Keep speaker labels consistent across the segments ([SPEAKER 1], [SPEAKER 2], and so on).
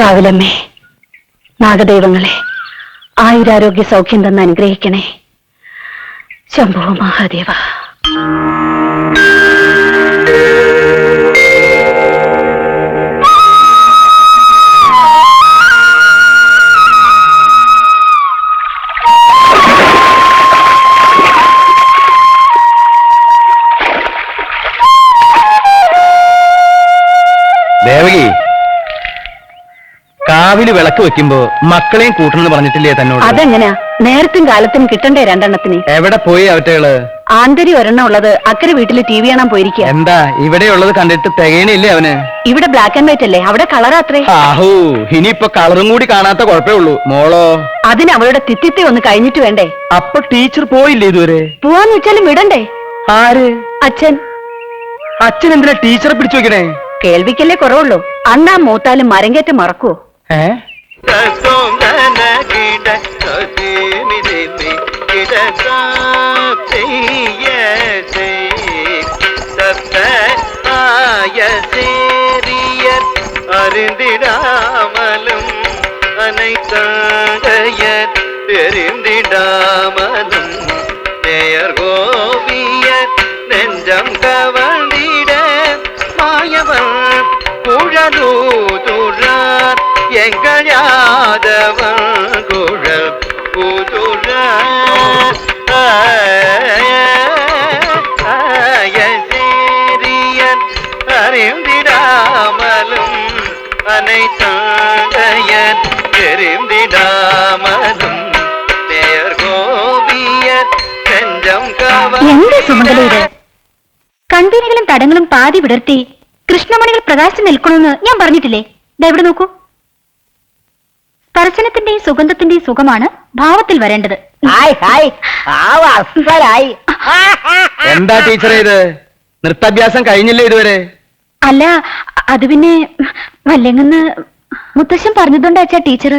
[SPEAKER 1] കാവിലമ്മേ, നാഗദൈവങ്ങളെ ആയുരാരോഗ്യ സൗഖ്യം തന്ന് അനുഗ്രഹിക്കണേ. ശംഭോ മഹാദേവ.
[SPEAKER 2] ദേവകി, കാവില് വിളക്ക് വെക്കുമ്പോ മക്കളെയും കൂട്ടണമെന്ന് പറഞ്ഞിട്ടില്ലേ തന്നോട്?
[SPEAKER 1] അതെങ്ങനെയാ? നേരത്തും കാലത്തും കിട്ടണ്ടേ രണ്ടെണ്ണത്തിന്?
[SPEAKER 2] എവിടെ പോയി അവറ്റകള്?
[SPEAKER 1] ആന്തരി ഒരെണ്ണം ഉള്ളത് അക്കരെ വീട്ടില് TV കാണാൻ പോയിരിക്കുക.
[SPEAKER 2] എന്താ ഇവിടെ ഉള്ളത് കണ്ടിട്ട് തികയണില്ലേ അവന്?
[SPEAKER 1] ഇവിടെ ബ്ലാക്ക് ആൻഡ് വൈറ്റ് അല്ലേ, അവിടെ കളറാത്രേ.
[SPEAKER 2] ആഹൂ, ഇനിയിപ്പൊ കളറും കൂടി കാണാത്ത കുഴപ്പമേ ഉള്ളൂ. മോളോ?
[SPEAKER 1] അതിന് അവളുടെ തിത്തിത്തി ഒന്ന് കഴിഞ്ഞിട്ട് വേണ്ടേ?
[SPEAKER 2] അപ്പൊ ടീച്ചർ പോയില്ലേ ഇതുവരെ?
[SPEAKER 1] പോവാന്ന് വെച്ചാലും വിടണ്ടേ?
[SPEAKER 2] ആര്?
[SPEAKER 1] അച്ഛൻ.
[SPEAKER 2] അച്ഛൻ എന്തിനാ ടീച്ചറെ പിടിച്ചു വെക്കണേ?
[SPEAKER 1] കേൾവിക്കല്ലേ കുറവുള്ളൂ. അണ്ണാ മൂത്താലും മരം കയറ്റം മറക്കുവോ?
[SPEAKER 3] അറിന്തിടാമലും അനൈതയർ തെരിന്തിടാമലും നേയർ ഗോപിയർ നെഞ്ചം കവണ്ടിട മായവൻ കുഴലൂതുഴാർ എങ്കൾ യാദവൻ കുഴൽ ൂതുഴാർ ആയസേരിയർ അറിന്തിടാമലും അനൈതയർ തെരിന്തിടാമലും നേയർ ഗോപിയർ നെഞ്ചം
[SPEAKER 1] എന്ത് സുമംഗലയുടെ കണ്ടീനുകളും തടങ്ങളും പാതി വിടർത്തി കൃഷ്ണമണികൾ പ്രകാശിച്ചു നിൽക്കണമെന്ന് ഞാൻ പറഞ്ഞിട്ടില്ലേ? ഇവിടെ നോക്കൂ. സ്പർശനത്തിന്റെയും സുഗന്ധത്തിന്റെയും സുഖമാണ് ഭാവത്തിൽ വരേണ്ടത്.
[SPEAKER 2] എന്താ ടീച്ചറെ ഇത്? നൃത്താഭ്യാസം കഴിഞ്ഞില്ലേ ഇതുവരെ?
[SPEAKER 1] അല്ല, അത് പിന്നെ വല്ലെങ്ങന്ന് മുത്തശ്ശൻ പറഞ്ഞതുകൊണ്ടാച്ചാ ടീച്ചർ.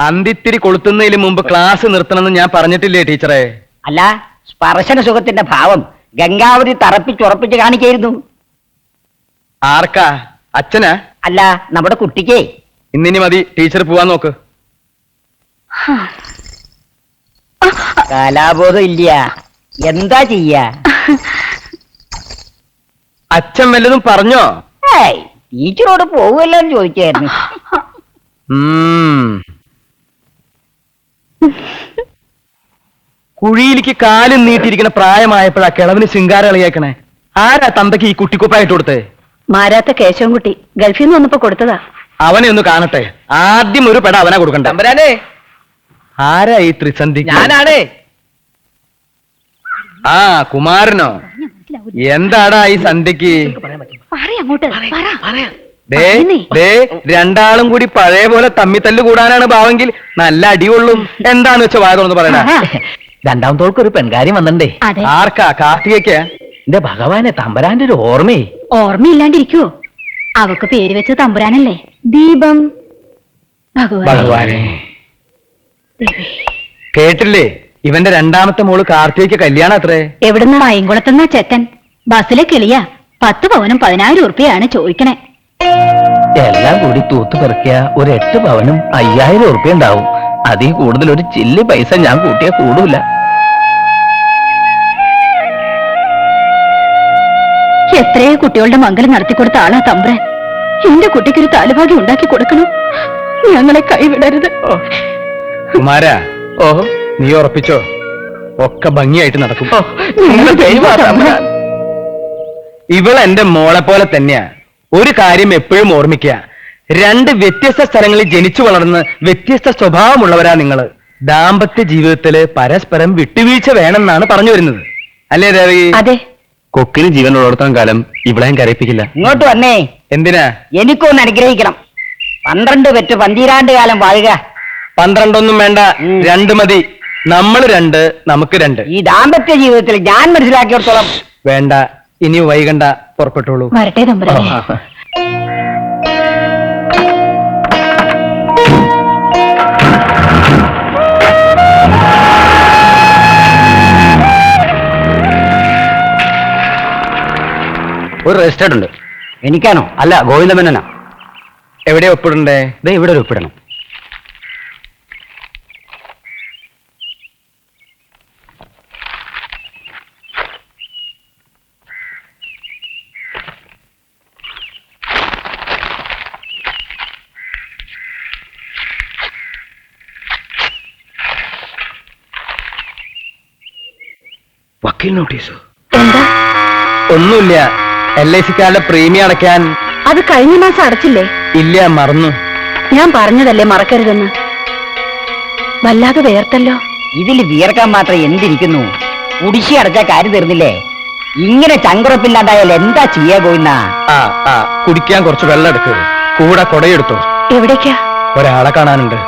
[SPEAKER 2] അന്തിത്തിരി കൊളുത്തുന്നതിന് മുമ്പ് ക്ലാസ് നിർത്തണമെന്ന് ഞാൻ പറഞ്ഞിട്ടില്ലേ ടീച്ചറെ?
[SPEAKER 4] അല്ല, സ്പർശന സുഖത്തിന്റെ ഭാവം ഗംഗാവതി തറപ്പിച്ചുറപ്പിച്ച് കാണിക്കായിരുന്നു.
[SPEAKER 2] ആർക്കാ? അച്ഛനാ?
[SPEAKER 4] അല്ല, നമ്മുടെ കുട്ടിക്കേ.
[SPEAKER 2] ഇന്നിനി മതി, ടീച്ചർ പോവാൻ നോക്ക്.
[SPEAKER 4] കലാബോധം ഇല്ല, എന്താ ചെയ്യാ?
[SPEAKER 2] അച്ഛൻ വല്ലതും പറഞ്ഞോ?
[SPEAKER 4] ടീച്ചറോട് പോവുമല്ലോ എന്ന് ചോദിക്കായിരുന്നു.
[SPEAKER 2] കുഴിയിലേക്ക് കാലും നീട്ടിയിരിക്കുന്ന പ്രായമായപ്പോഴാ കിളവിന് ശൃംഗാരം കളിയാക്കണേ. ആരാ തന്തയ്ക്ക് ഈ കുട്ടിക്കുപ്പായിട്ട് കൊടുത്തേ?
[SPEAKER 1] മാരാത്ത കേശവൻകുട്ടി ഗൾഫിൽ നിന്ന് വന്നപ്പോ കൊടുത്തതാ.
[SPEAKER 2] അവനെ ഒന്ന് കാണട്ടെ. ആദ്യം ഒരു പെട അവനാ കൊടുക്കണ്ട.
[SPEAKER 3] തമ്പുരാനെ,
[SPEAKER 2] ആരാ ഈ ത്രിസന്ധി?
[SPEAKER 3] ഞാനാണ്.
[SPEAKER 2] ആ, കുമാരനോ? എന്താടാ ഈ സന്ധ്യക്ക്? രണ്ടാളും കൂടി പഴയ പോലെ തമ്മിത്തല്ല് കൂടാനാണ് ഭാവെങ്കിൽ നല്ല അടികൊള്ളും. എന്താന്ന് വെച്ച വായ തുറന്ന് പറയണ.
[SPEAKER 4] രണ്ടാമത്തോൾക്ക് ഒരു പെൺകാര്യം വന്നിട്ടേ.
[SPEAKER 2] ആർക്കാ? കാർത്തികയ്ക്കാ?
[SPEAKER 4] എന്റെ ഭഗവാനെ, തമ്പുരാന്റെ ഒരു ഓർമ്മയെ.
[SPEAKER 1] ഓർമ്മയില്ലാണ്ടിരിക്കുവോ? അവക്ക് പേര് വെച്ച തമ്പുരാനല്ലേ? ദീപം.
[SPEAKER 2] ഭഗവാനെ, കേട്ടില്ലേ? ഇവന്റെ രണ്ടാമത്തെ മോള് കാർത്തികയ്ക്ക് കല്യാണം അത്രേ.
[SPEAKER 1] എവിടുന്ന്? അയങ്കുളത്തുന്ന ചെക്കൻ. ബസ്സിലെ കിളിയാ. 10 പവനും 10,000 ഉറുപ്പിയാണ് ചോദിക്കണേ.
[SPEAKER 4] എല്ലാം കൂടി തൂത്ത് പെറുക്കിയ ഒരു 8 പവനും 5,000 ഉറുപ്പിക ഉണ്ടാവും. അതിൽ കൂടുതൽ ഒരു ചില്ലി പൈസ ഞാൻ കൂട്ടിയാ കൂടൂല.
[SPEAKER 1] എത്രയോ കുട്ടികളുടെ മംഗലം നടത്തിക്കൊടുത്ത ആളാ തമ്പുരാൻ. എന്റെ കുട്ടിക്കൊരു താലുഭാഗ്യം ഉണ്ടാക്കി കൊടുക്കണം. ഞങ്ങളെ കൈവിടരുത്.
[SPEAKER 2] കുമാരാ, നീ ഉറപ്പിച്ചോ? ഒക്കെ ഭംഗിയായിട്ട് നടക്കും. ഇവൾ എന്റെ മോളെ പോലെ തന്നെയാ. ഒരു കാര്യം എപ്പോഴും ഓർമ്മിക്കുക, 2 വ്യത്യസ്ത സ്ഥലങ്ങളിൽ ജനിച്ചു വളർന്ന് വ്യത്യസ്ത സ്വഭാവമുള്ളവരാ നിങ്ങള്. ദാമ്പത്യ ജീവിതത്തില് പരസ്പരം വിട്ടുവീഴ്ച വേണമെന്നാണ് പറഞ്ഞു വരുന്നത്, അല്ലേ ദേവി?
[SPEAKER 1] അതെ.
[SPEAKER 2] കൊക്കിന് ജീവനുള്ളിടത്തോളം കാലം ഇവളെയും കരയിപ്പിക്കില്ല.
[SPEAKER 4] ഇങ്ങോട്ട് വന്നേ.
[SPEAKER 2] എന്തിനാ?
[SPEAKER 4] എനിക്കൊന്ന് അനുഗ്രഹിക്കണം. 12 പെറ്റ് 12 കാലം വാഴുക.
[SPEAKER 2] 12 വേണ്ട, 2 മതി. നമ്മൾ 2, നമുക്ക് 2.
[SPEAKER 4] ഈ ദാമ്പത്യ ജീവിതത്തിൽ ഞാൻ മനസ്സിലാക്കിയിടത്തോളം.
[SPEAKER 2] വേണ്ട, ഇനി വൈകണ്ട, പുറപ്പെട്ടോളൂ.
[SPEAKER 1] വരട്ടെ തമ്പുരാനെ.
[SPEAKER 2] ഒരു രജിസ്റ്റേർഡ് ഉണ്ട്.
[SPEAKER 4] എനിക്കാണോ?
[SPEAKER 2] അല്ല, ഗോവിന്ദമേനോനാ. എവിടെയാ ഒപ്പിടണ്ടേ?
[SPEAKER 4] ദേ ഇവിടെ ഒരു ഒപ്പിടണം.
[SPEAKER 2] വക്കീൽ നോട്ടീസോ?
[SPEAKER 1] എന്താ?
[SPEAKER 2] ഒന്നുമില്ല. LIC-ക്കാരുടെ പ്രീമിയം അടയ്ക്കാൻ.
[SPEAKER 1] അത് കഴിഞ്ഞ മാസം അടച്ചില്ലേ?
[SPEAKER 2] ഇല്ല, മറന്നു.
[SPEAKER 1] ഞാൻ പറഞ്ഞതല്ലേ മറക്കരുതെന്ന്. വല്ലാതെ വേർത്തല്ലോ.
[SPEAKER 5] ഇതിൽ വിയർക്കാൻ മാത്രം എന്തിരിക്കുന്നു? കുടിശ്ശി അടച്ച കാര്യം തീർന്നില്ലേ? ഇങ്ങനെ ചങ്കുറപ്പില്ലാണ്ടായാൽ എന്താ ചെയ്യാ പോയിന്ന?
[SPEAKER 2] കുടിക്കാൻ കുറച്ച് വെള്ളം എടുക്കുക, കൂടെ കൊടയെടുത്തോ.
[SPEAKER 1] എവിടേക്കാ?
[SPEAKER 2] ഒരാളെ കാണാനുണ്ട്.